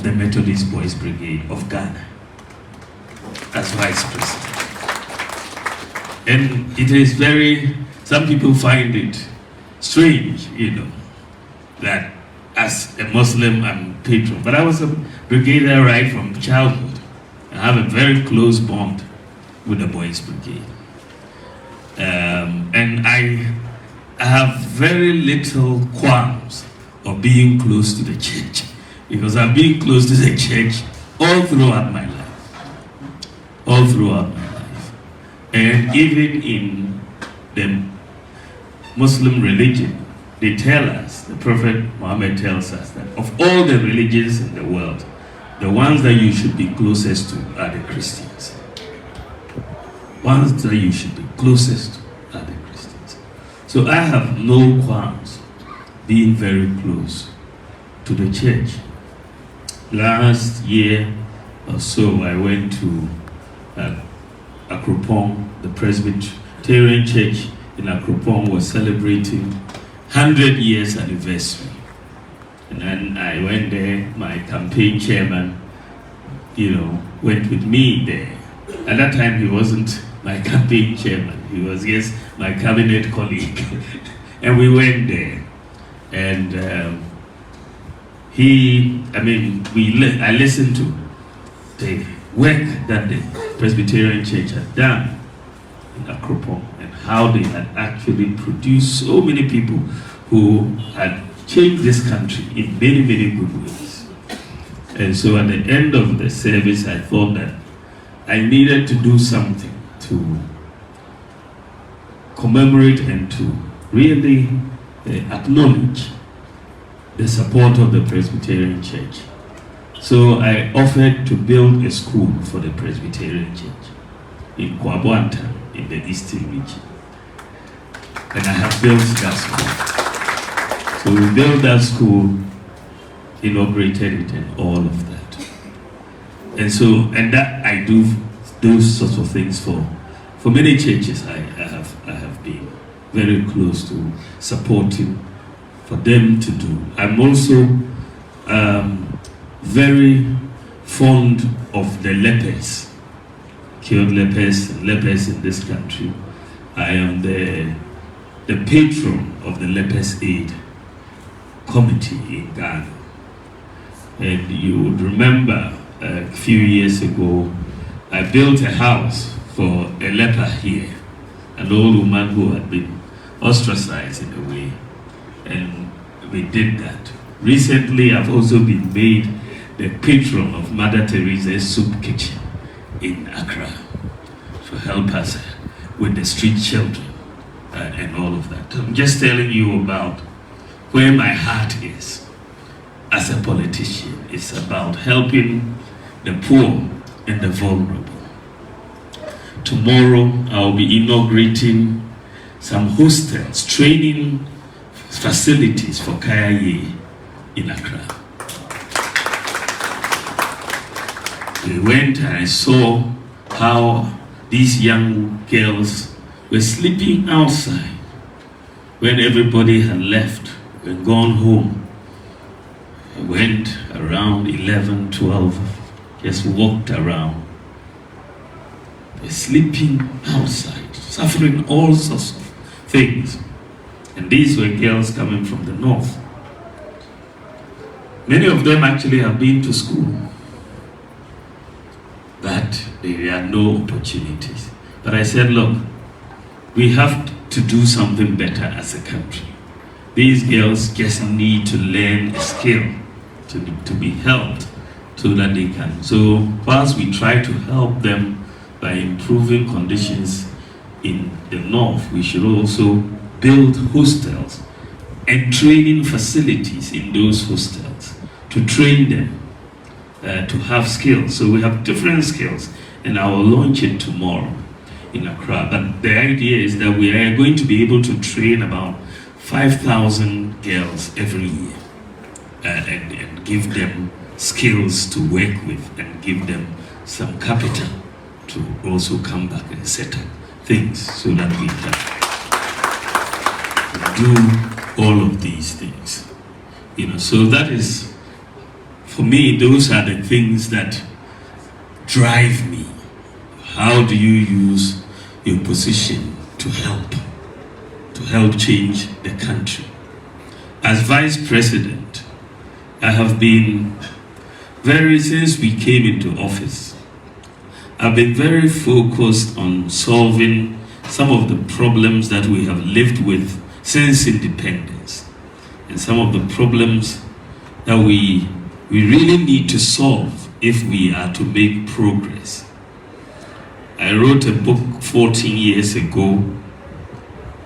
the Methodist Boys Brigade of Ghana as vice president. And it is some people find it strange, that as a Muslim I'm patron. But I was a brigadier right from childhood. I have a very close bond with the Boys Brigade. And I have very little qualms of being close to the church, because I've been close to the church all throughout my life. All throughout my life. And even in the Muslim religion, they tell us, the Prophet Muhammad tells us that of all the religions in the world, the ones that you should be closest to are the Christians. Ones that you should be closest to are the Christians. So I have no qualms being very close to the church. Last year or so, I went to Akropong. The Presbyterian Church in Akropong was celebrating 100 years anniversary. And then I went there, my campaign chairman, went with me there. At that time, he wasn't my campaign chairman. He was just my cabinet colleague. And we went there. And I listened to the work that the Presbyterian Church had done in Akropong, and how they had actually produced so many people who had changed this country in many, many good ways. And so at the end of the service, I thought that I needed to do something to commemorate and to really acknowledge the support of the Presbyterian Church. So I offered to build a school for the Presbyterian Church in Kwabuanta, in the Eastern region. And I have built that school. So we built that school, inaugurated it, and all of that. And that I do those sorts of things for many churches. I have been very close to supporting for them to do. I'm also very fond of the lepers, killed lepers in this country. I am the patron of the Lepers Aid Committee in Ghana. And you would remember a few years ago, I built a house for a leper here, an old woman who had been ostracized in a way. And we did that. Recently, I've also been made the patron of Mother Teresa's Soup Kitchen in Accra to help us with the street children and all of that. I'm just telling you about where my heart is as a politician. It's about helping the poor and the vulnerable. Tomorrow, I'll be inaugurating some hostels, training facilities for Kayaye in Accra. We went and I saw how these young girls were sleeping outside when everybody had left and gone home. I went around 11, 12, just walked around. They're sleeping outside, suffering all sorts of things. And these were girls coming from the north. Many of them actually have been to school, but they had no opportunities. But I said, look, we have to do something better as a country. These girls just need to learn a skill to be helped so that they can. So whilst we try to help them by improving conditions in the north, we should also build hostels and training facilities in those hostels to train them to have skills. So we have different skills, and I will launch it tomorrow in Accra. But the idea is that we are going to be able to train about 5,000 girls every year and give them skills to work with and give them some capital to also come back and set up things so that we can do all of these things. So that is For me, those are the things that drive me. How do you use your position to help change the country? As Vice President, I have been since we came into office, I've been very focused on solving some of the problems that we have lived with since independence, and some of the problems that we really need to solve if we are to make progress. I wrote a book 14 years ago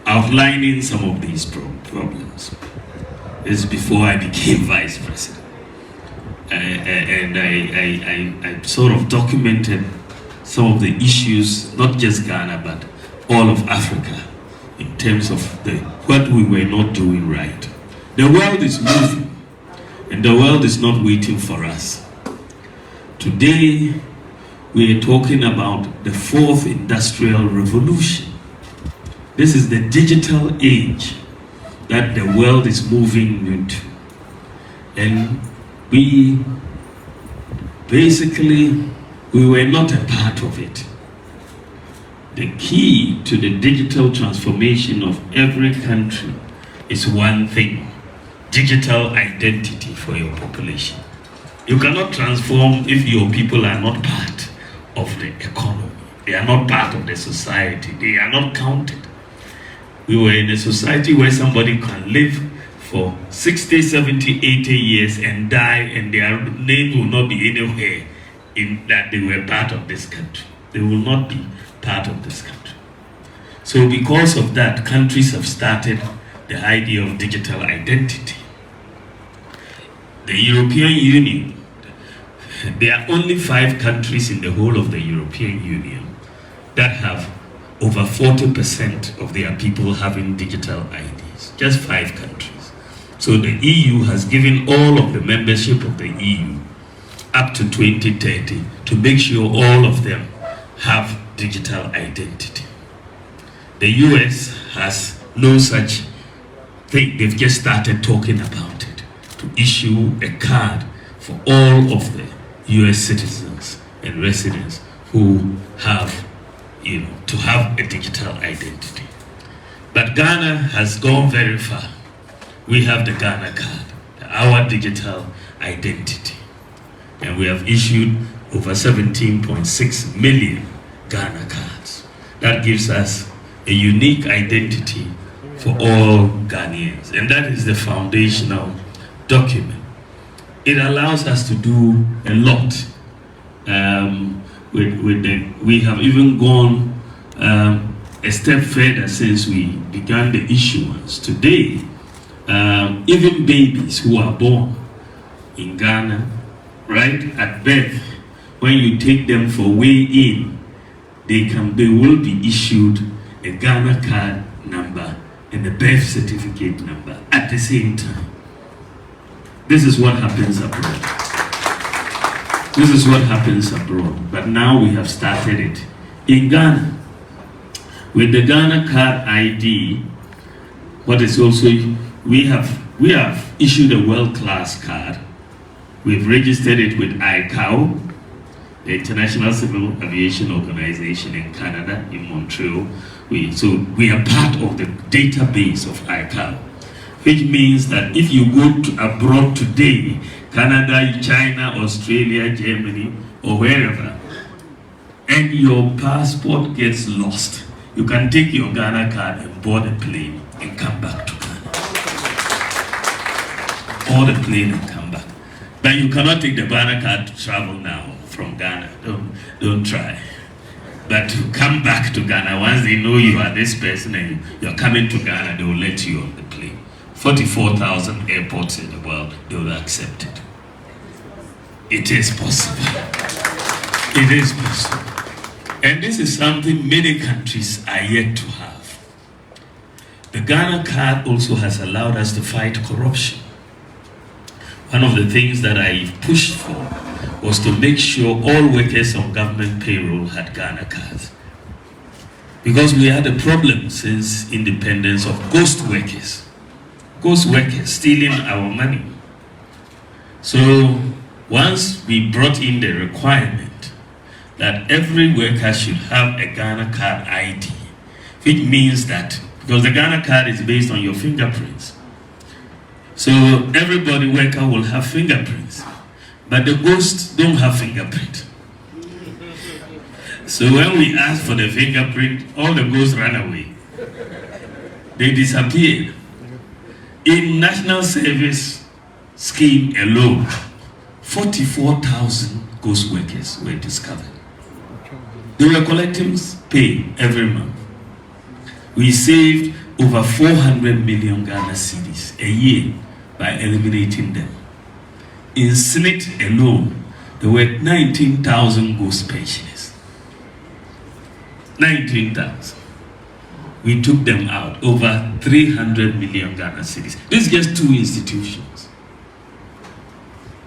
outlining some of these problems. This is before I became Vice President. And I sort of documented some of the issues, not just Ghana, but all of Africa, in terms of what we were not doing right. The world is moving, and the world is not waiting for us. Today, we are talking about the fourth industrial revolution. This is the digital age that the world is moving into. And we were not a part of it. The key to the digital transformation of every country is one thing: digital identity for your population. You cannot transform if your people are not part of the economy. They are not part of the society. They are not counted. We were in a society where somebody can live for 60, 70, 80 years and die, and their name will not be anywhere in that they were part of this country. They will not be part of this country. So because of that, countries have started the idea of digital identity. The European Union, there are only 5 countries in the whole of the European Union that have over 40% of their people having digital IDs. Just 5 countries. So the EU has given all of the membership of the EU up to 2030 to make sure all of them have digital identity. The US has no such thing. They've just started talking about it, to issue a card for all of the US citizens and residents who have, to have a digital identity. But Ghana has gone very far. We have the Ghana card, our digital identity. And we have issued over 17.6 million Ghana cards. That gives us a unique identity for all Ghanaians. And that is the foundational document. It allows us to do a lot. We have even gone a step further since we began the issuance. Today, even babies who are born in Ghana, right, at birth, when you take them for weigh-in, they will be issued a Ghana card number and a birth certificate number at the same time. This is what happens abroad. This is what happens abroad. But now we have started it in Ghana. With the Ghana card ID, what is also, we have issued a world-class card. We've registered it with ICAO, the International Civil Aviation Organization in Canada, in Montreal. So we are part of the database of ICAO, which means that if you go abroad today, Canada, China, Australia, Germany, or wherever, and your passport gets lost, you can take your Ghana card and board a plane and come back to Ghana. Board a plane and come back. But you cannot take the Ghana card to travel now from Ghana. Don't try. But to come back to Ghana, once they know you are this person and you're coming to Ghana, they will let you on the plane. 44,000 airports in the world, they will accept it. It is possible. It is possible. And this is something many countries are yet to have. The Ghana card also has allowed us to fight corruption. One of the things that I pushed for was to make sure all workers on government payroll had Ghana cards. Because we had a problem since independence of ghost workers stealing our money. So Once we brought in the requirement that every worker should have a Ghana card ID, which means that, because the Ghana card is based on your fingerprints, so everybody worker will have fingerprints, but the ghosts don't have fingerprint. So when we asked for the fingerprint, all the ghosts ran away. They disappeared. In National Service Scheme alone, 44,000 ghost workers were discovered. They were collecting pay every month. We saved over 400 million Ghana cedis a year by eliminating them. In SNIT alone, there were 19,000 ghost pensioners. 19,000. We took them out, over 300 million Ghana cedis. This is just two institutions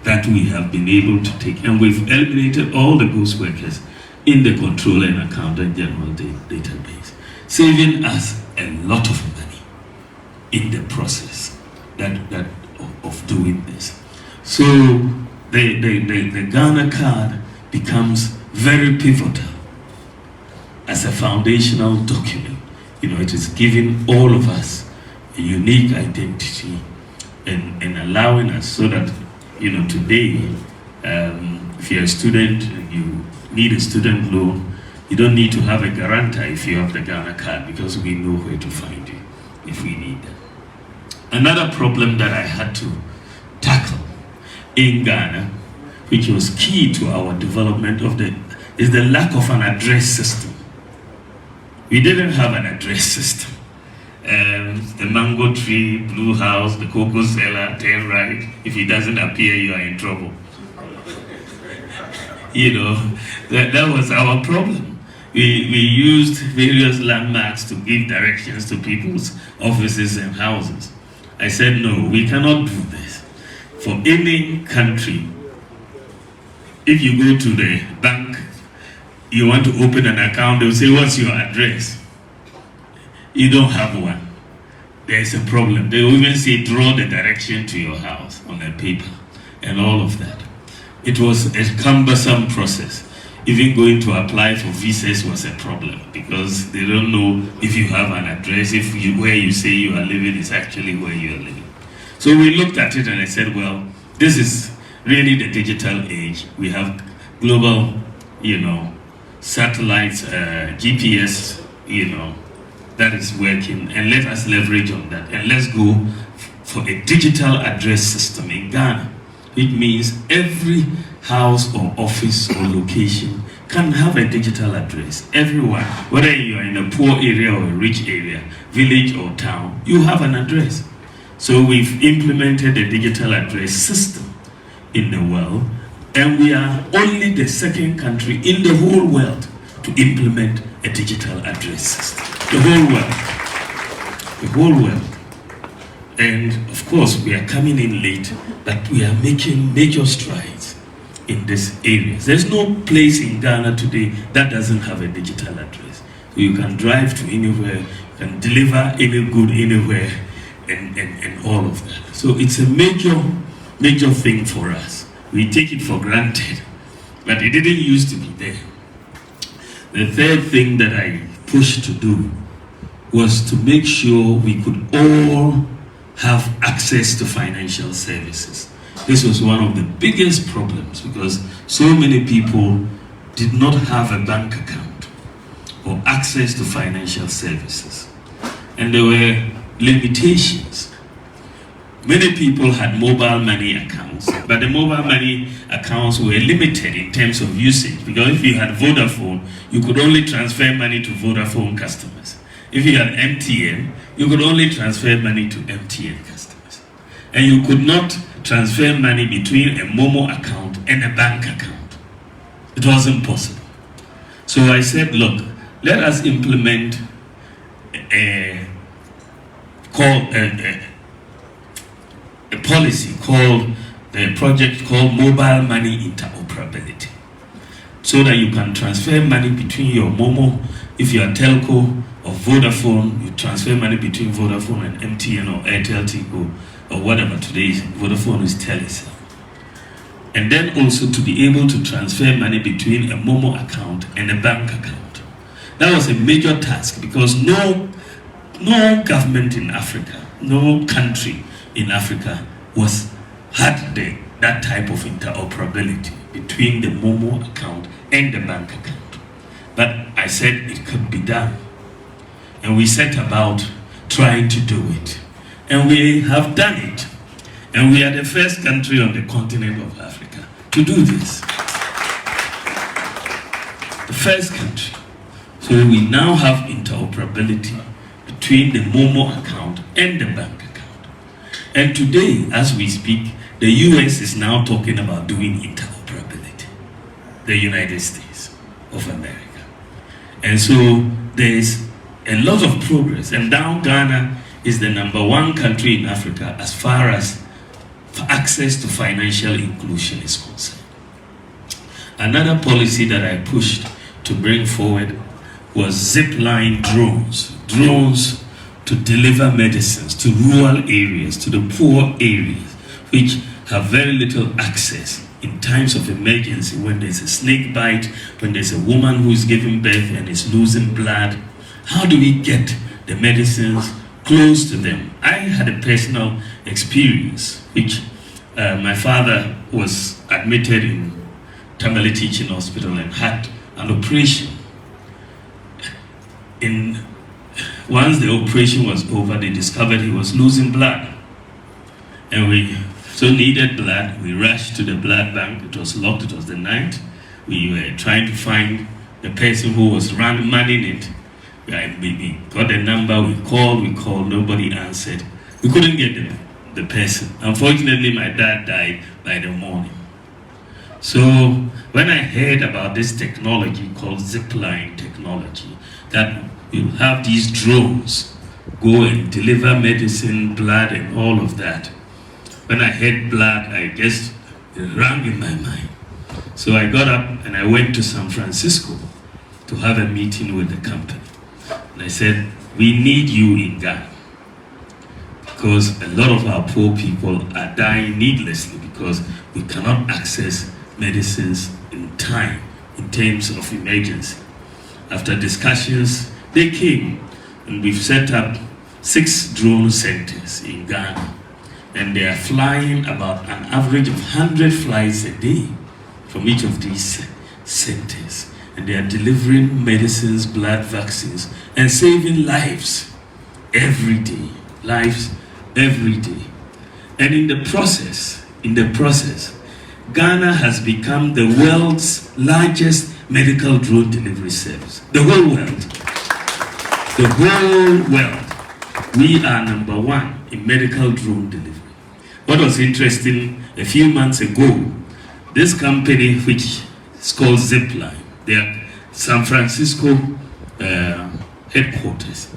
that we have been able to take, and we've eliminated all the ghost workers in the Controller and Accountant General database, saving us a lot of money in the process of doing this. So the Ghana card becomes very pivotal as a foundational document. It is giving all of us a unique identity and allowing us so that, today, if you're a student, you need a student loan, you don't need to have a guarantor if you have the Ghana card, because we know where to find you if we need them. Another problem that I had to tackle in Ghana, which was key to our development is the lack of an address system. We didn't have an address system. The mango tree, blue house, the cocoa seller, turn right. If it doesn't appear, you are in trouble. That was our problem. We used various landmarks to give directions to people's offices and houses. I said, no, we cannot do this. For any country, if you go to the bank, you want to open an account, they'll say, what's your address? You don't have one. There's a problem. They will even say, draw the direction to your house on a paper and all of that. It was a cumbersome process. Even going to apply for visas was a problem, because they don't know if you have an address, where you say you are living is actually where you are living. So we looked at it and I said, well, this is really the digital age. We have global, satellites, GPS, that is working, and let us leverage on that. And let's go for a digital address system in Ghana. It means every house or office or location can have a digital address. Everyone, whether you are in a poor area or a rich area, village or town, you have an address. So we've implemented a digital address system in the world, and we are only the second country in the whole world to implement a digital address system. The whole world. The whole world. And of course, we are coming in late, but we are making major strides in this area. There's no place in Ghana today that doesn't have a digital address. So you can drive to anywhere, you can deliver any good anywhere, and all of that. So it's a major thing for us. We take it for granted, but it didn't used to be there. The third thing that I pushed to do was to make sure we could all have access to financial services. This was one of the biggest problems, because so many people did not have a bank account or access to financial services. And there were limitations. Many people had mobile money accounts, but the mobile money accounts were limited in terms of usage, because if you had Vodafone, you could only transfer money to Vodafone customers. If you had MTN, you could only transfer money to MTN customers. And you could not transfer money between a Momo account and a bank account. It wasn't possible. So I said, look, let us implement a policy called, the project called Mobile Money Interoperability, so that you can transfer money between your Momo, if you are telco, or Vodafone, you transfer money between Vodafone and MTN or Airtel Tigo or whatever. Today Vodafone is Telecel. and then also to be able to transfer money between a Momo account and a bank account. That was a major task because no government in Africa, no country in Africa had that type of interoperability between the Momo account and the bank account. But I said it could be done. And we set about trying to do it. And we have done it. And we are the first country on the continent of Africa to do this. The first country. So we now have interoperability between the Momo account and the bank account. And today, as we speak, the US is now talking about doing interoperability. The United States of America. And so there is a lot of progress. And now Ghana is the #1 country in Africa as far as access to financial inclusion is concerned. Another policy that I pushed to bring forward was zipline drones. Drones to deliver medicines to rural areas, to the poor areas, which have very little access in times of emergency, when there's a snake bite, when there's a woman who is giving birth and is losing blood. How do we get the medicines close to them? I had a personal experience, which my father was admitted in Tamale Teaching Hospital and had an operation. Once the operation was over, they discovered he was losing blood. And we needed blood. We rushed to the blood bank. It was locked. It was the night. We were trying to find the person who was manning it. We got the number. We called. Nobody answered. We couldn't get the person. Unfortunately, my dad died by the morning. So when I heard about this technology called zipline technology, that you have these drones go and deliver medicine, blood, and all of that. When I heard blood, I just rang in my mind. So I got up and I went to San Francisco to have a meeting with the company. And I said, we need you in Ghana, because a lot of our poor people are dying needlessly because we cannot access medicines in time, in terms of emergency. After discussions, they came, and we've set up 6 drone centers in Ghana. And they are flying about an average of 100 flights a day from each of these centers. And they are delivering medicines, blood, vaccines, and saving lives every day. Lives every day. And in the process, Ghana has become the world's largest medical drone delivery service. The whole world. The whole world. We are #1 in medical drone delivery. What was interesting, a few months ago, this company, which is called Zipline, they are San Francisco headquarters.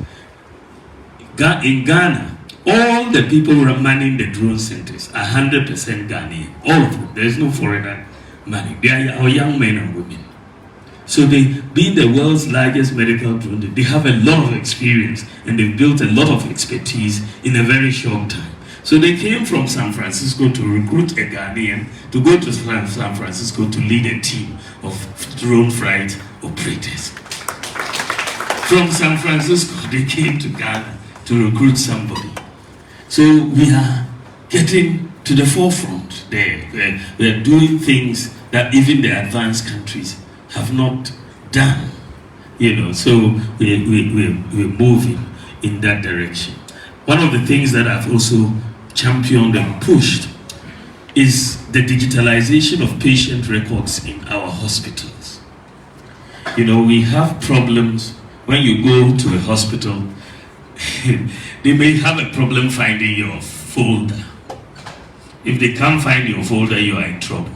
In Ghana, all the people who are manning the drone centers are 100% Ghanaian. All of them. There is no foreigner money. They are our young men and women. So they, being the world's largest medical drone, they have a lot of experience and they've built a lot of expertise in a very short time. So they came from San Francisco to recruit a Ghanaian to go to San Francisco to lead a team of drone flight operators. From San Francisco, they came to Ghana to recruit somebody. So we are getting to the forefront there. We are doing things that even the advanced countries have not done. So we're moving in that direction. One of the things that I've also championed and pushed is the digitalization of patient records in our hospitals. We have problems when you go to a hospital. They may have a problem finding your folder. If they can't find your folder, you are in trouble.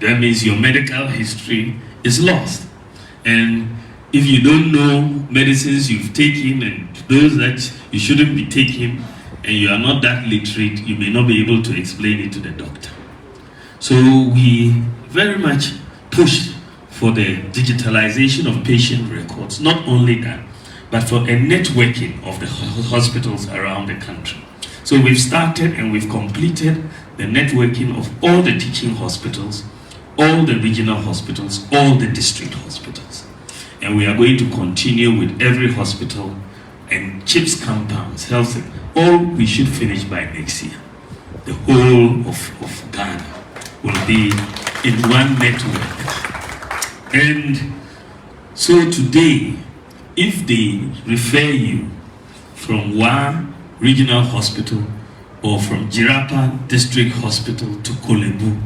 That means your medical history is lost. And if you don't know medicines you've taken and those that you shouldn't be taking, and you are not that literate, you may not be able to explain it to the doctor. So we very much pushed for the digitalization of patient records. Not only that, but for a networking of the hospitals around the country. So we've started and we've completed the networking of all the teaching hospitals, all the regional hospitals, all the district hospitals. And we are going to continue with every hospital and CHIPS compounds, health, all we should finish by next year. The whole of Ghana will be in one network. And so today, if they refer you from one regional hospital or from Jirapa District Hospital to Kolebu,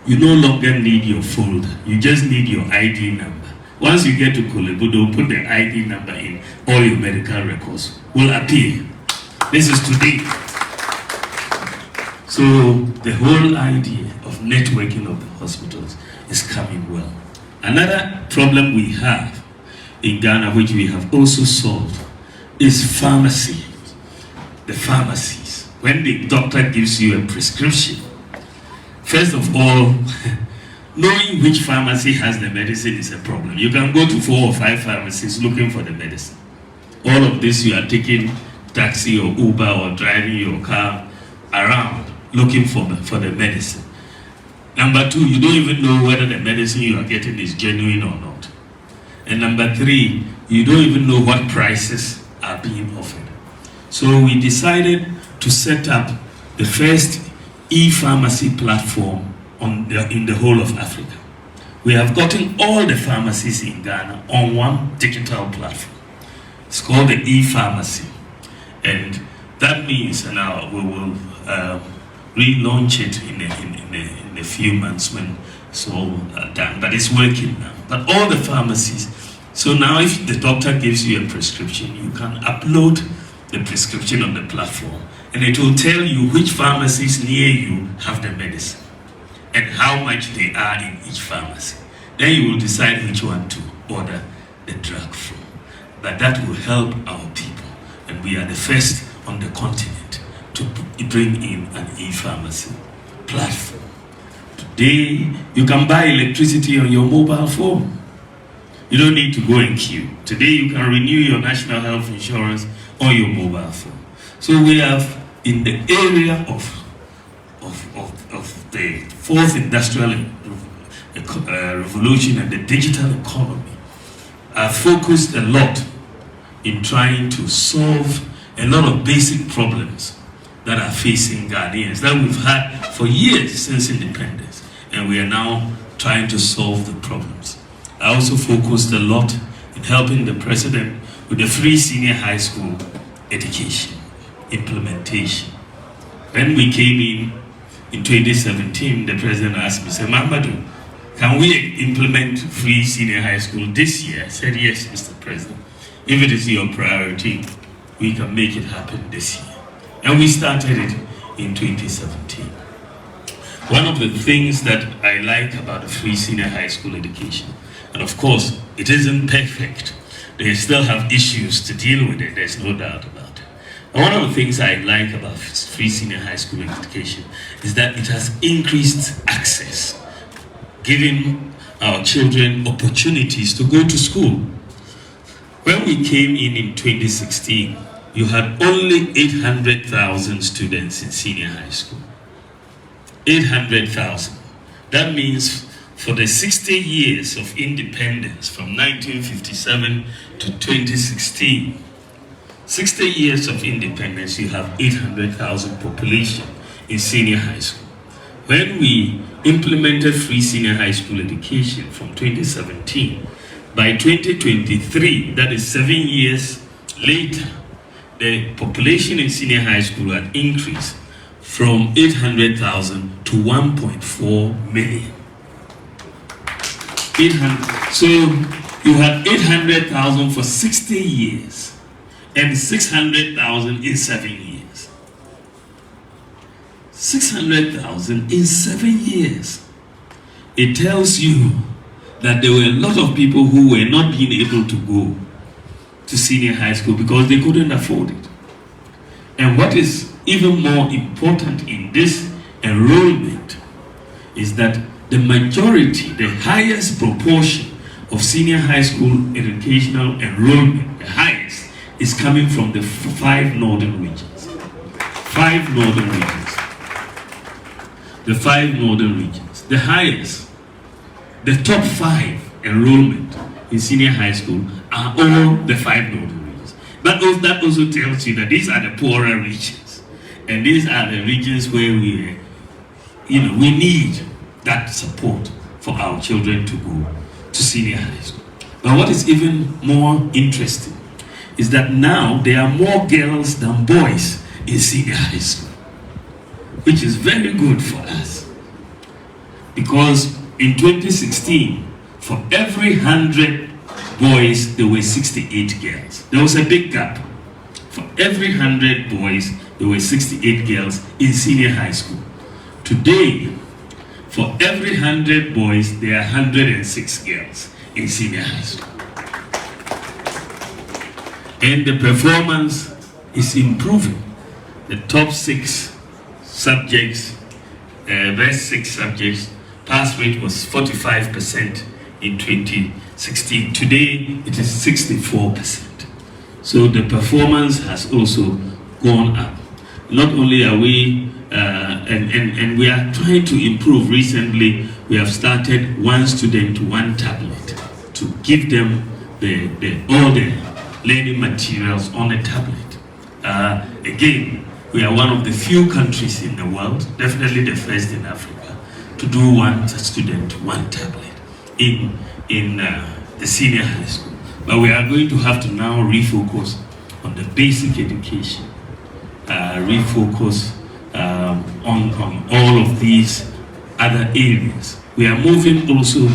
you no longer need your folder. You just need your ID number. Once you get to Kolebu, they'll put the ID number in. All your medical records will appear. This is today. So the whole idea of networking of the hospitals is coming well. Another problem we have in Ghana, which we have also solved, is pharmacy. The pharmacies. When the doctor gives you a prescription, first of all, knowing which pharmacy has the medicine is a problem. You can go to 4 or 5 pharmacies looking for the medicine. All of this, you are taking taxi or Uber or driving your car around looking for the medicine. Number 2, you don't even know whether the medicine you are getting is genuine or not. And number 3, you don't even know what prices are being offered. So we decided to set up the first e-pharmacy platform in the whole of Africa. We have gotten all the pharmacies in Ghana on one digital platform. It's called the e-pharmacy. And that means now we will relaunch it in a few months when it's all done. But it's working now. But all the pharmacies, so now if the doctor gives you a prescription, you can upload the prescription on the platform and it will tell you which pharmacies near you have the medicine and how much they are in each pharmacy. Then you will decide which one to order the drug from. But that will help our people, and we are the first on the continent to bring in an e-pharmacy platform. Today, you can buy electricity on your mobile phone. You don't need to go and queue. Today, you can renew your national health insurance on your mobile phone. So we have, in the area of the fourth industrial revolution and the digital economy, are focused a lot in trying to solve a lot of basic problems that are facing Ghanaians that we've had for years since independence, and we are now trying to solve the problems. I also focused a lot in helping the president with the free senior high school education implementation. When we came in 2017, the president asked me, said, Mamadou, can we implement free senior high school this year? I said, yes, Mr. President. If it is your priority, we can make it happen this year. And we started it in 2017. One of the things that I like about the free senior high school education, and of course, it isn't perfect. They still have issues to deal with it, there's no doubt about it. And one of the things I like about free senior high school education is that it has increased access, giving our children opportunities to go to school. When we came in 2016, you had only 800,000 students in senior high school. 800,000. That means for the 60 years of independence from 1957 to 2016, 60 years of independence, you have 800,000 population in senior high school. When we implemented free senior high school education from 2017, by 2023, that is 7 years later, the population in senior high school had increased from 800,000 to 1.4 million. 800. So you had 800,000 for 60 years and 600,000 in 7 years. 600,000 in 7 years. It tells you that there were a lot of people who were not being able to go to senior high school because they couldn't afford it. And what is even more important in this enrollment is that the majority, the highest proportion of senior high school educational enrollment, the highest, is coming from the 5 northern regions. 5 northern regions. the 5 northern regions, the highest, the top 5 enrollment in senior high school are all the 5 northern regions. But that also tells you that these are the poorer regions. And these are the regions where we need that support for our children to go to senior high school. But what is even more interesting is that now there are more girls than boys in senior high school, which is very good for us. Because in 2016, for every 100 boys, there were 68 girls. There was a big gap. For every 100 boys, there were 68 girls in senior high school. Today, for every 100 boys, there are 106 girls in senior high school. And the performance is improving. The top 6 subjects, best 6 subjects, pass rate was 45% in 2016. Today, it is 64%. So the performance has also gone up. Not only are we, and we are trying to improve. Recently, we have started 1 student, 1 tablet to give them all the learning materials on a tablet. Again, we are one of the few countries in the world, definitely the first in Africa, to do 1 student, 1 tablet in the senior high school. But we are going to have to now refocus on the basic education, refocus on all of these other areas. We are moving also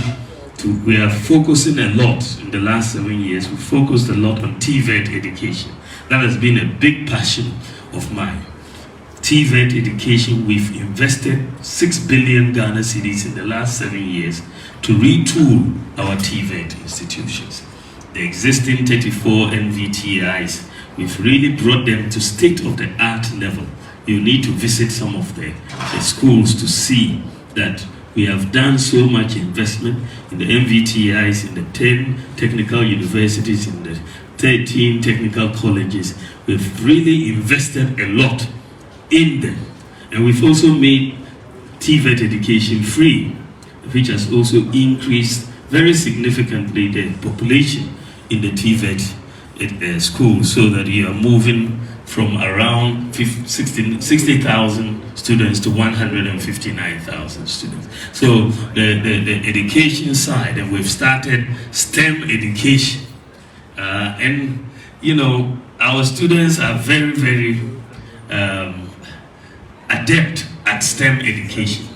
we are focusing a lot in the last 7 years. We focused a lot on TVET education. That has been a big passion of mine. TVET education, we've invested 6 billion Ghana cedis in the last 7 years to retool our TVET institutions. The existing 34 NVTIs, we've really brought them to state-of-the-art level. You need to visit some of the schools to see that we have done so much investment in the MVTIs, in the 10 technical universities, in the 13 technical colleges. We've really invested a lot in them. And we've also made TVET education free, which has also increased very significantly the population in the TVET schools, so that you are moving from around 60,000 students to 159,000 students. So the education side, and we've started STEM education. And our students are very, very adept at STEM education.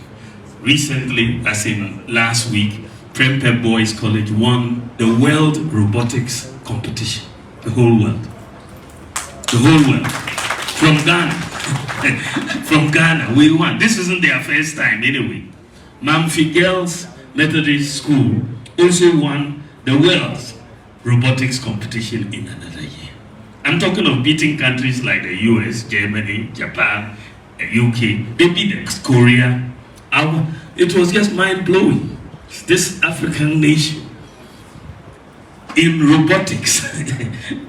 Recently, as in last week, Prempeh Boys College won the World Robotics Competition. The whole world. The whole world. From Ghana. From Ghana, we won. This isn't their first time anyway. Mamfi Girls Methodist School also won the world's robotics competition in another year. I'm talking of beating countries like the US, Germany, Japan, UK. They beat Korea. It was just mind-blowing. This African nation in robotics,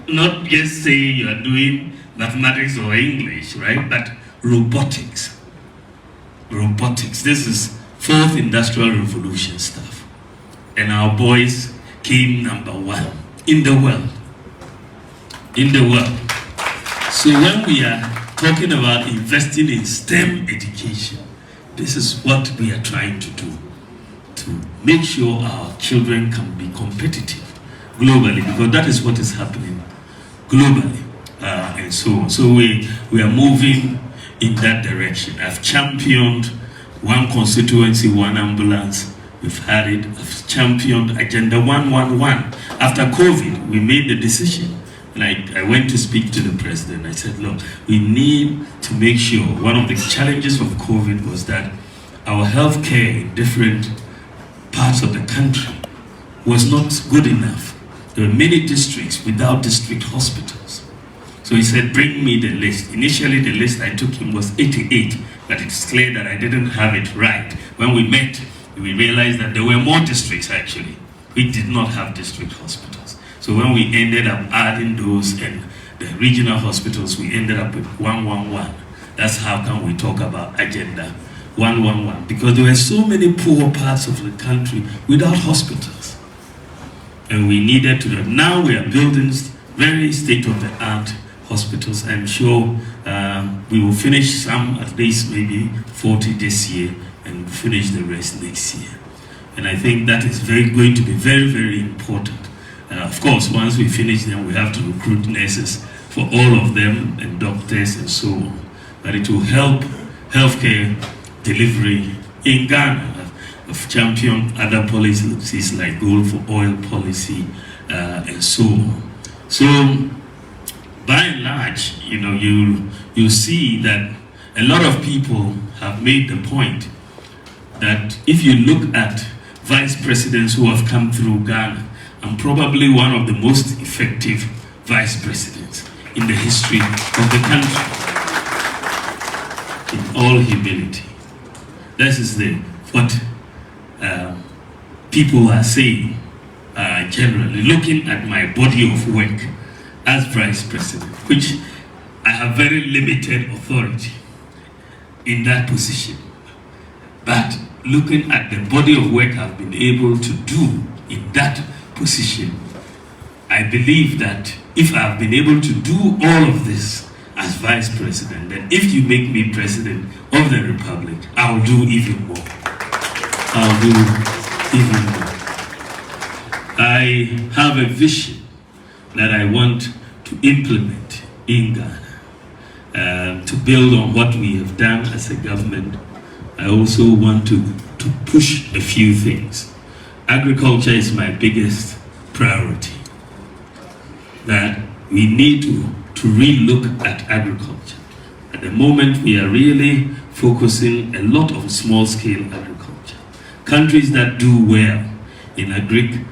not just saying you are doing mathematics or English, right? But robotics. Robotics. This is 4th Industrial Revolution stuff. And our boys came #1 in the world. In the world. So when we are talking about investing in STEM education, this is what we are trying to do, to make sure our children can be competitive globally, because that is what is happening globally, and so on. So we are moving in that direction. I've championed 1 constituency, 1 ambulance. We've had it. I've championed Agenda 111. After COVID, we made the decision. And I went to speak to the president. I said, look, we need to make sure. One of the challenges of COVID was that our healthcare in different parts of the country was not good enough. There were many districts without district hospitals. So he said, bring me the list. Initially, the list I took him was 88, but it's clear that I didn't have it right. When we met, we realized that there were more districts actually. We did not have district hospitals. So when we ended up adding those and the regional hospitals, we ended up with 111. That's how come we talk about Agenda 111 because there were so many poor parts of the country without hospitals. And we needed to do it. Now we are building very state-of-the-art hospitals. I'm sure we will finish some, at least maybe 40 this year, and finish the rest next year. And I think that is going to be very, very important. Of course, once we finish them, we have to recruit nurses for all of them and doctors and so on. But it will help healthcare delivery in Ghana, of champion other policies like gold for oil policy and so on. So by and large, you see that a lot of people have made the point that if you look at vice presidents who have come through Ghana, I'm probably one of the most effective vice presidents in the history of the country. In all humility. This is what people are saying generally, looking at my body of work as vice president, which I have very limited authority in that position. But looking at the body of work I've been able to do in that position, I believe that if I've been able to do all of this as vice president, then if you make me president of the republic, I'll do even more. I'll do even more. I have a vision that I want to implement in Ghana, to build on what we have done as a government. I also want to push a few things. Agriculture is my biggest priority. That we need to re-look at agriculture. At the moment, we are really focusing a lot on small-scale agriculture. Countries that do well in agric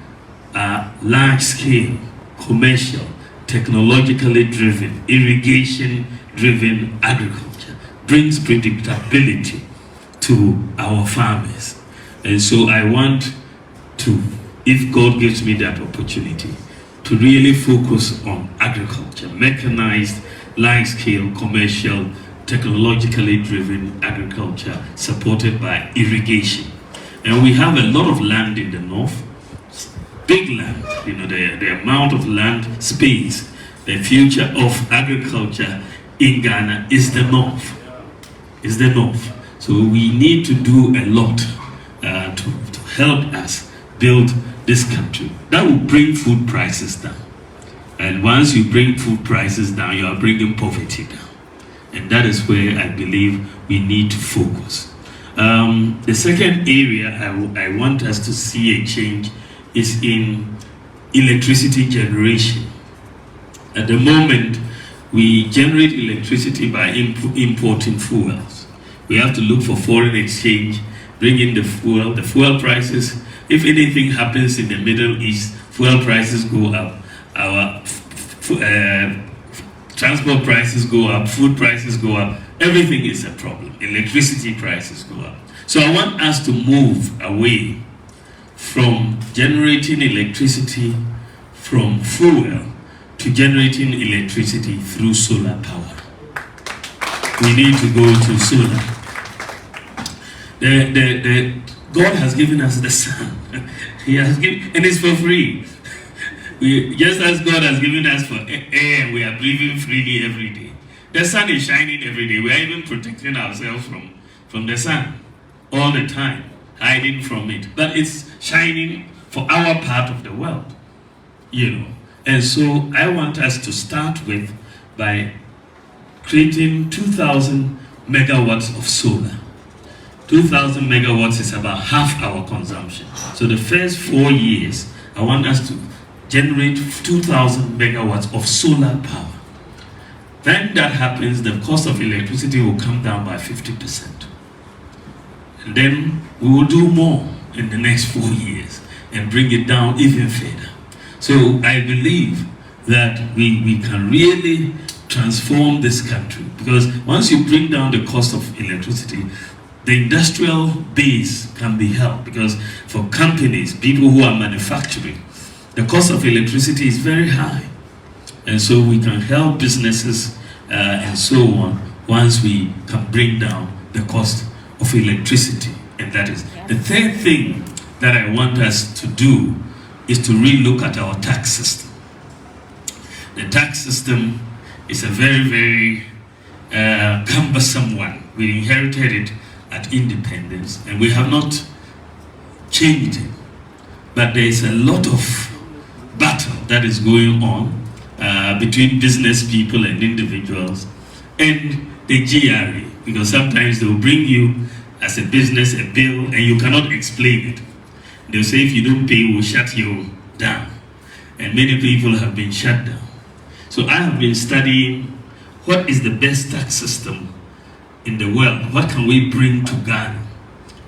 are large-scale, commercial, technologically driven, irrigation-driven agriculture. Brings predictability to our farmers. And so I want to, if God gives me that opportunity, to really focus on agriculture, mechanized, large-scale, commercial, technologically driven agriculture supported by irrigation. And we have a lot of land in the north, big land, the amount of land space, the future of agriculture in Ghana is the north. So we need to do a lot to help us build this country. That will bring food prices down. And once you bring food prices down, you are bringing poverty down. And that is where I believe we need to focus. The second area I want us to see a change is in electricity generation. At the moment, we generate electricity by importing fuels. We have to look for foreign exchange, bring in the fuel prices. If anything happens in the Middle East, fuel prices go up, our transport prices go up, food prices go up, everything is a problem. Electricity prices go up. So I want us to move away from generating electricity from fuel to generating electricity through solar power. We need to go to solar. God has given us the sun. He has given, and it's for free. Just as God has given us for air, we are breathing freely every day. The sun is shining every day. We are even protecting ourselves from the sun all the time, hiding from it. But it's shining for our part of the world, And so I want us to start with by creating 2,000 megawatts of solar. 2,000 megawatts is about half our consumption. So the first 4 years, I want us to generate 2,000 megawatts of solar power. When that happens, the cost of electricity will come down by 50%. And then we will do more in the next 4 years and bring it down even further. So I believe that we can really transform this country, because once you bring down the cost of electricity, the industrial base can be helped, because for companies, people who are manufacturing, the cost of electricity is very high. And so we can help businesses and so on once we can bring down the cost of electricity, and that is. The third thing that I want us to do is to relook at our tax system. The tax system is a very, very cumbersome one. We inherited it at independence, and we have not changed it. But there is a lot of battle that is going on between business people and individuals and the GRA, because sometimes they will bring you as a business a bill and you cannot explain it. They'll say if you don't pay, we'll shut you down. And many people have been shut down. So I have been studying what is the best tax system in the world. What can we bring to Ghana?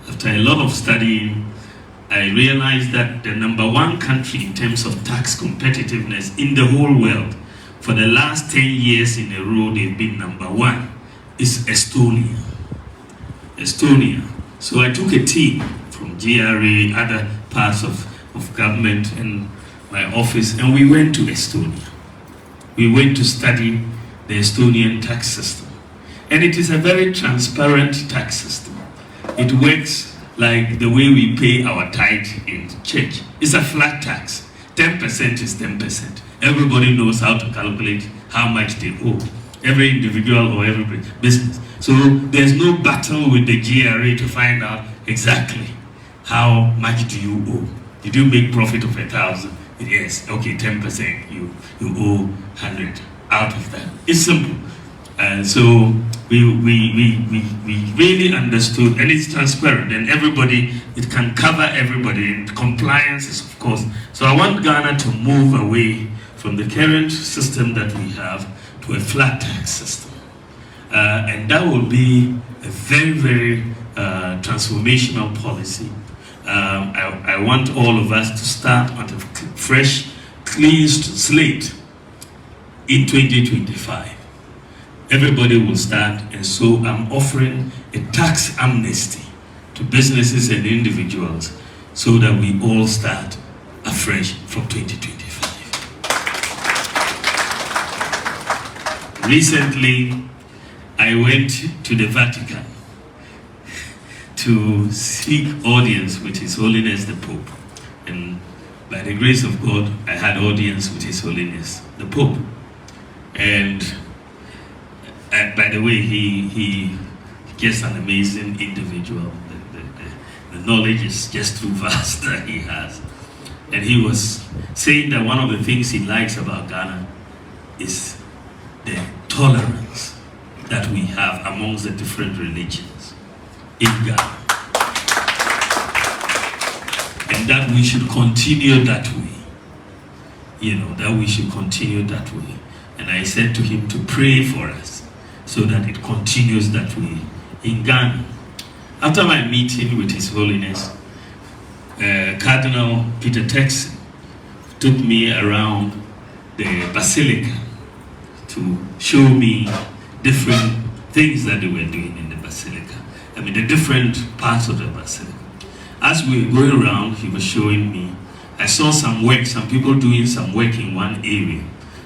After a lot of studying, I realized that the #1 country in terms of tax competitiveness in the whole world, for the last 10 years in a row, they've been #1, is Estonia. Estonia. So I took a team from GRA, other parts of government and my office, and we went to Estonia. We went to study the Estonian tax system. And it is a very transparent tax system. It works like the way we pay our tithe in church. It's a flat tax. 10% is 10%. Everybody knows how to calculate how much they owe. Every individual or every business. So there's no battle with the GRA to find out exactly how much do you owe. Did you make profit of 1,000? Yes, okay, 10%. You owe 100 out of that. It's simple. And so we really understood, and it's transparent, and everybody, it can cover everybody, and compliance is of course. So I want Ghana to move away from the current system that we have to a flat tax system. And that will be a very, very transformational policy. I want all of us to start on a fresh, clean slate in 2025. Everybody will start, and so I'm offering a tax amnesty to businesses and individuals so that we all start afresh from 2025. Recently, I went to the Vatican to seek audience with His Holiness the Pope. And by the grace of God, I had audience with His Holiness the Pope. And by the way, he just an amazing individual. The knowledge is just too vast that he has. And he was saying that one of the things he likes about Ghana is the tolerance that we have amongst the different religions in Ghana. And that we should continue that way. That we should continue that way. And I said to him to pray for us so that it continues that way in Ghana. After my meeting with His Holiness, Cardinal Peter Texan took me around the Basilica to show me different things that they were doing in the Basilica. I mean, the different parts of the Basilica. As we were going around, he was showing me. I saw some work, some people doing some work in one area.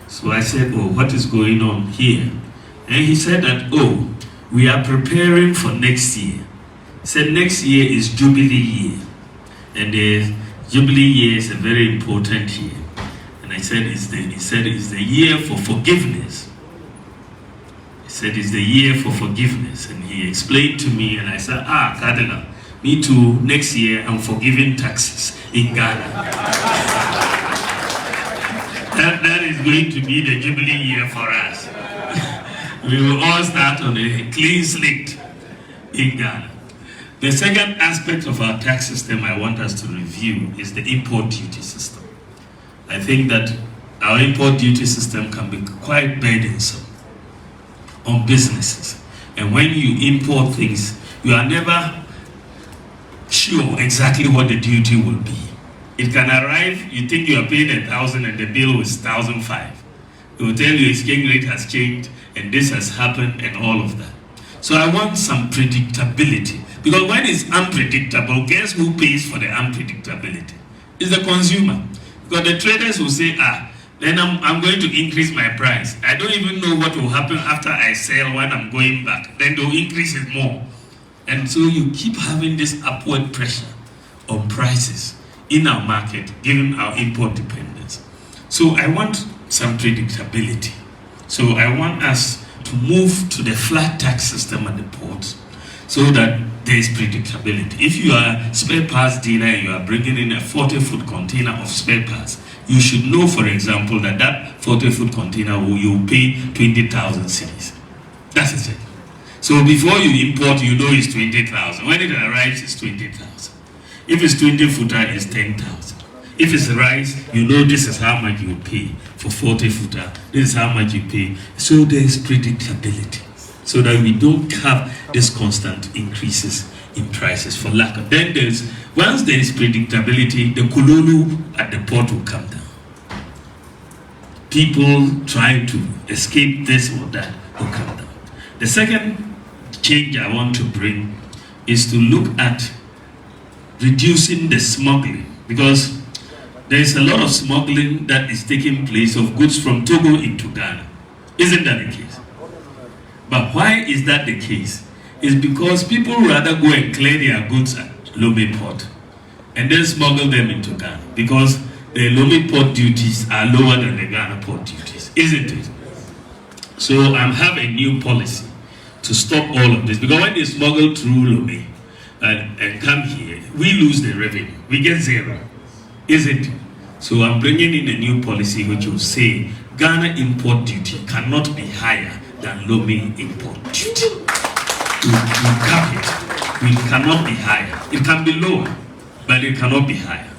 So I said, oh, what is going on here? And he said that, oh, we are preparing for next year. He said next year is Jubilee year. And the Jubilee year is a very important year. And I said, he said it's the year for forgiveness. He said it's the year for forgiveness. And he explained to me, and I said, Cardinal, me too, next year I'm forgiving taxes in Ghana. That is going to be the Jubilee year for us. We will all start on a clean slate in Ghana. The second aspect of our tax system I want us to review is the import duty system. I think that our import duty system can be quite burdensome on businesses. And when you import things, you are never sure exactly what the duty will be. It can arrive, you think you are paying 1,000 and the bill was 1,005. It will tell you exchange rate has changed and this has happened and all of that. So I want some predictability. Because when it's unpredictable, guess who pays for the unpredictability? It's the consumer. Because the traders will say, then I'm going to increase my price. I don't even know what will happen after I sell when I'm going back. Then they'll increase it more. And so you keep having this upward pressure on prices in our market, given our import dependence. So I want some predictability. So I want us to move to the flat tax system at the ports so that there is predictability. If you are a spare parts dealer and you are bringing in a 40-foot container of spare parts, you should know, for example, that that 40-foot container you will pay 20,000 cedis. That's it. So before you import, you know it's 20,000. When it arrives, it's 20,000. If it's 20-footer, it's 10,000. If it's rice, you know this is how much you pay for 40-footer. This is how much you pay. So there is predictability, so that we don't have this constant increases in prices for lack of. Then once there is predictability, the kululu at the port will come down. People trying to escape this or that will come down. The second change I want to bring is to look at reducing the smuggling, because there is a lot of smuggling that is taking place of goods from Togo into Ghana. Isn't that the case? But why is that the case? It's because people rather go and clear their goods at Lome Port and then smuggle them into Ghana, because the Lome Port duties are lower than the Ghana port duties, isn't it? So I have a new policy to stop all of this, because when they smuggle through Lome and come here, we lose the revenue. We get zero, isn't it? So I'm bringing in a new policy which will say Ghana import duty cannot be higher than Lome import duty. We cap it. We cannot be higher. It can be lower, but it cannot be higher.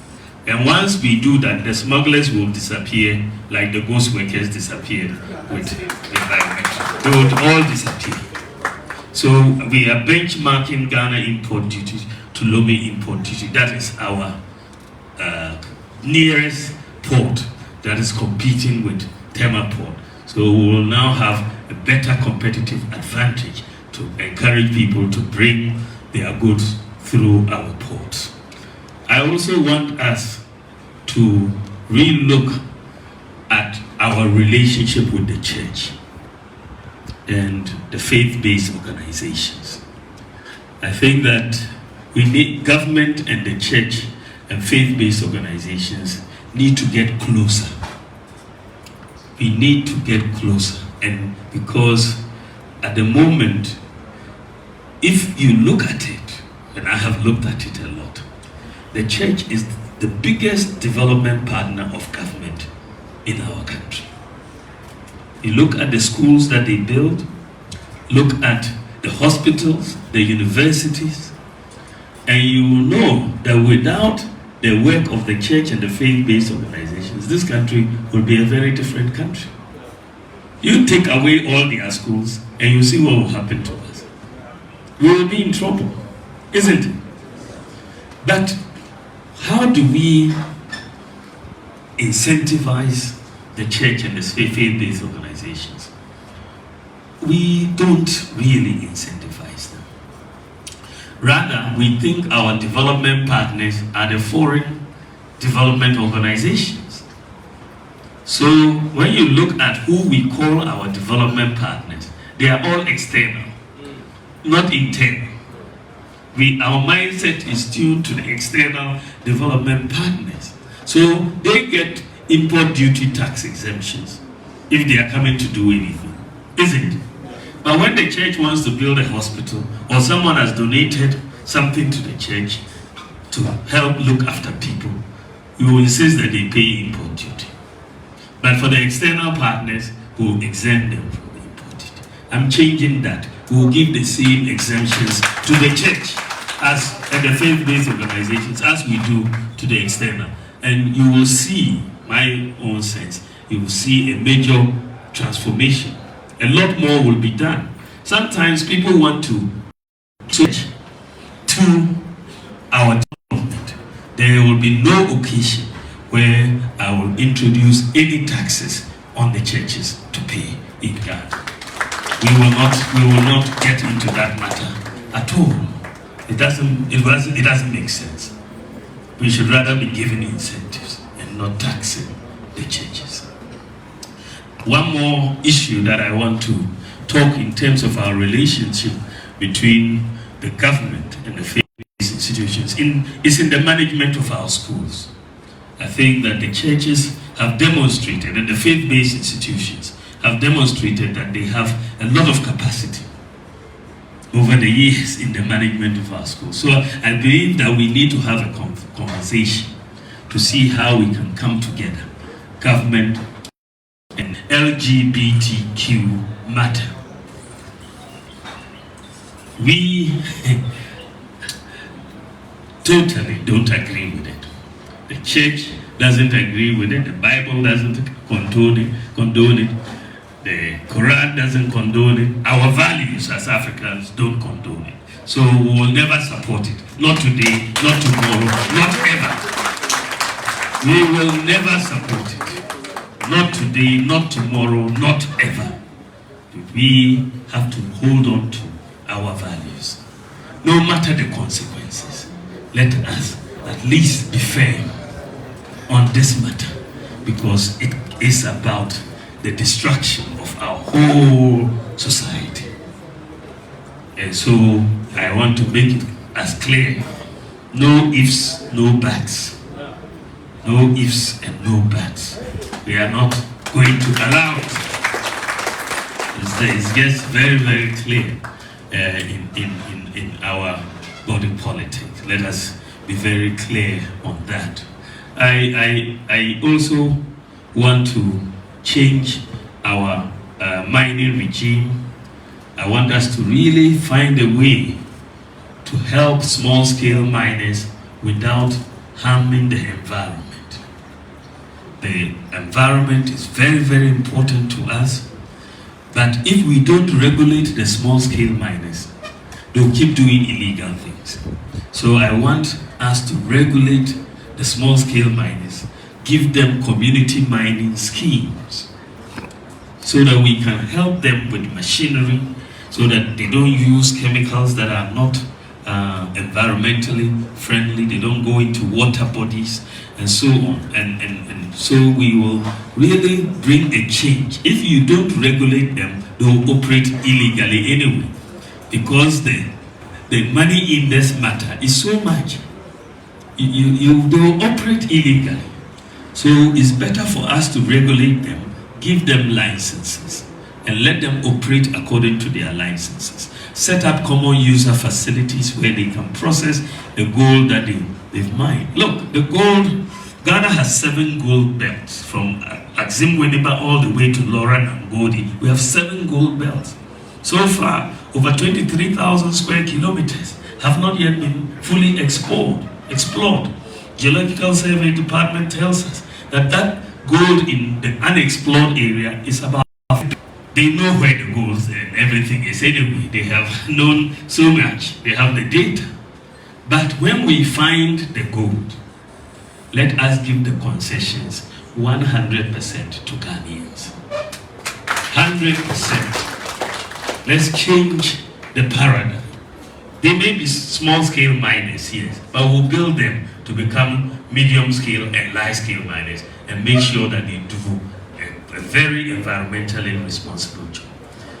And once we do that, the smugglers will disappear like the ghost workers disappeared with environment. They would all disappear. So we are benchmarking Ghana import duty to Lome import duty. That is our nearest port that is competing with Tema Port. So we will now have a better competitive advantage to encourage people to bring their goods through our ports. I also want us to relook at our relationship with the church and the faith-based organizations. I think that we need government and the church and faith-based organizations need to get closer. We need to get closer, and because at the moment, if you look at it, and I have looked at it a lot, the church is the biggest development partner of government in our country. You look at the schools that they build, look at the hospitals, the universities, and you will know that without the work of the church and the faith-based organizations, this country will be a very different country. You take away all their schools and you see what will happen to us. We will be in trouble, isn't it? But how do we incentivize the church and the faith-based organizations? We don't really incentivize them. Rather, we think our development partners are the foreign development organizations. So when you look at who we call our development partners, they are all external, not internal. Our mindset is tuned to the external development partners. So they get import duty tax exemptions if they are coming to do anything, isn't it? But when the church wants to build a hospital, or someone has donated something to the church to help look after people, you will insist that they pay import duty. But for the external partners, we will exempt them from the import duty. I'm changing that. We will give the same exemptions to the church and the faith-based organizations as we do to the external. And you will see, my own sense, you will see a major transformation. A lot more will be done. Sometimes people want to switch to our development. There will be no occasion where I will introduce any taxes on the churches to pay in Ghana. We will not get into that matter at all. It doesn't make sense. We should rather be giving incentives and not taxing the churches. One more issue that I want to talk in terms of our relationship between the the government and the faith-based institutions is in the management of our schools. I think that the churches have demonstrated, and the faith-based institutions have demonstrated that they have a lot of capacity over the years in the management of our schools. So I believe that we need to have a conversation to see how we can come together, government and LGBTQ matter. We totally don't agree with it. The church doesn't agree with it. The Bible doesn't condone it. The Quran doesn't condone it. Our values as Africans don't condone it. So we will never support it. Not today, not tomorrow, not ever. We will never support it. Not today, not tomorrow, not ever. We have to hold on to our values. No matter the consequences, let us at least be firm on this matter, because it is about the destruction of our whole society. And so I want to make it as clear: no ifs, no buts. No ifs and no buts. We are not going to allow it. It gets very, very clear in our body politics. Let us be very clear on that. I also want to change our mining regime. I want us to really find a way to help small-scale miners without harming the environment. The environment is very, very important to us, but if we don't regulate the small-scale miners, they'll keep doing illegal things. So I want us to regulate the small-scale miners, give them community mining schemes, so that we can help them with machinery, so that they don't use chemicals that are not environmentally friendly, they don't go into water bodies, and so on. And so we will really bring a change. If you don't regulate them, they will operate illegally anyway, because the money in this matter is so much. They will operate illegally. So it's better for us to regulate them, give them licenses, and let them operate according to their licenses. Set up common user facilities where they can process the gold that they've mined. Look, the gold, Ghana has 7 gold belts from Axim Weniba all the way to Lauren and Godi. We have 7 gold belts. So far, over 23,000 square kilometers have not yet been fully explored. Geological Survey Department tells us that gold in the unexplored area is about. They know where the gold and everything is anyway. They have known so much. They have the data. But when we find the gold, let us give the concessions 100% to Ghanaians. 100%. Let's change the paradigm. They may be small-scale miners, yes, but we'll build them to become medium-scale and large-scale miners and make sure that they do a very environmentally responsible job.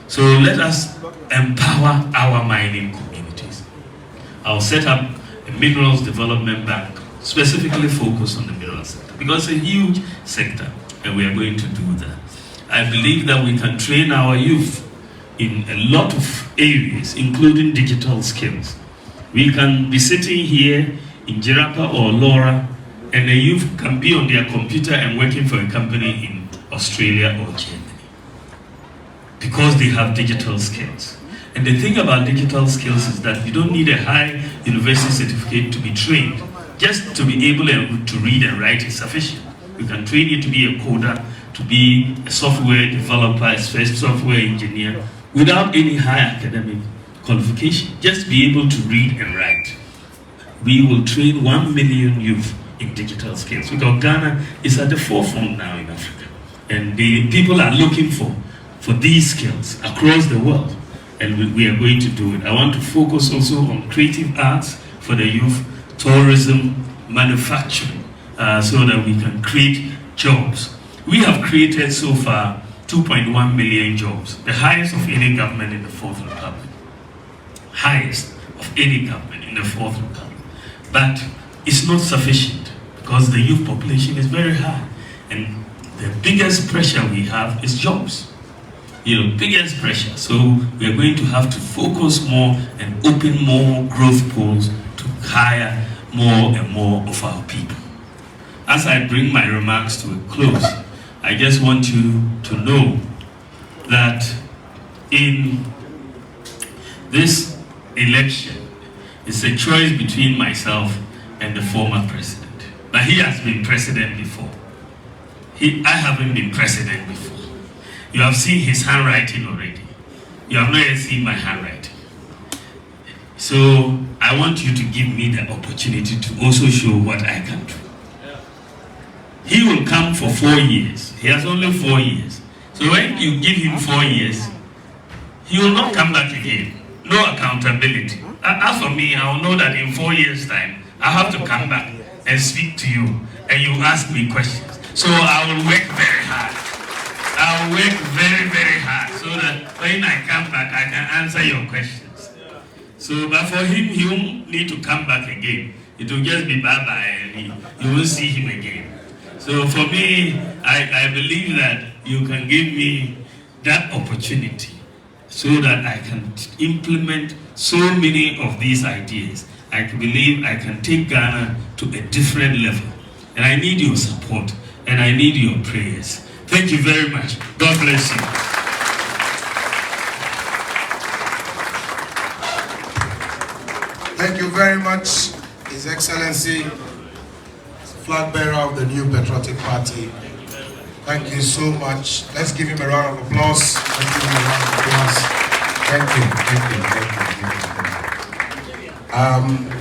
So let us empower our mining communities. I'll set up a minerals development bank specifically focused on the minerals sector, because it's a huge sector and we are going to do that. I believe that we can train our youth in a lot of areas, including digital skills. We can be sitting here in Jirapa or Laura, and the youth can be on their computer and working for a company in Australia or Germany, because they have digital skills. And the thing about digital skills is that you don't need a high university certificate to be trained. Just to be able to read and write is sufficient. We can train you to be a coder, to be a software developer, a software engineer, without any high academic qualification. Just be able to read and write. We will train 1 million youth in digital skills, because Ghana is at the forefront now in Africa. And the people are looking for these skills across the world. And we are going to do it. I want to focus also on creative arts for the youth, tourism, manufacturing, so that we can create jobs. We have created so far 2.1 million jobs, the highest of any government in the Fourth Republic. Highest of any government in the fourth government. But it's not sufficient because the youth population is very high. And the biggest pressure we have is jobs. Biggest pressure. So we are going to have to focus more and open more growth pools to hire more and more of our people. As I bring my remarks to a close, I just want you to know that in this election, it's a choice between myself and the former president. But he has been president before. I haven't been president before. You have seen his handwriting already. You have not yet seen my handwriting. So I want you to give me the opportunity to also show what I can do. He will come for 4 years. He has only 4 years. So when you give him 4 years, he will not come back again. No accountability. As for me, I will know that in 4 years' time, I have to come back and speak to you, and you ask me questions. So I will work very hard. I will work very, very hard so that when I come back, I can answer your questions. So, but for him, he won't need to come back again. It will just be bye-bye, and you won't see him again. So for me, I believe that you can give me that opportunity so that I can implement so many of these ideas. I believe I can take Ghana to a different level. And I need your support, and I need your prayers. Thank you very much. God bless you. Thank you very much, His Excellency, flag bearer of the new Patriotic Party. Thank you so much. Let's give him a round of applause. Let's give him a round of applause. Thank you. Thank you. Thank you. Thank you.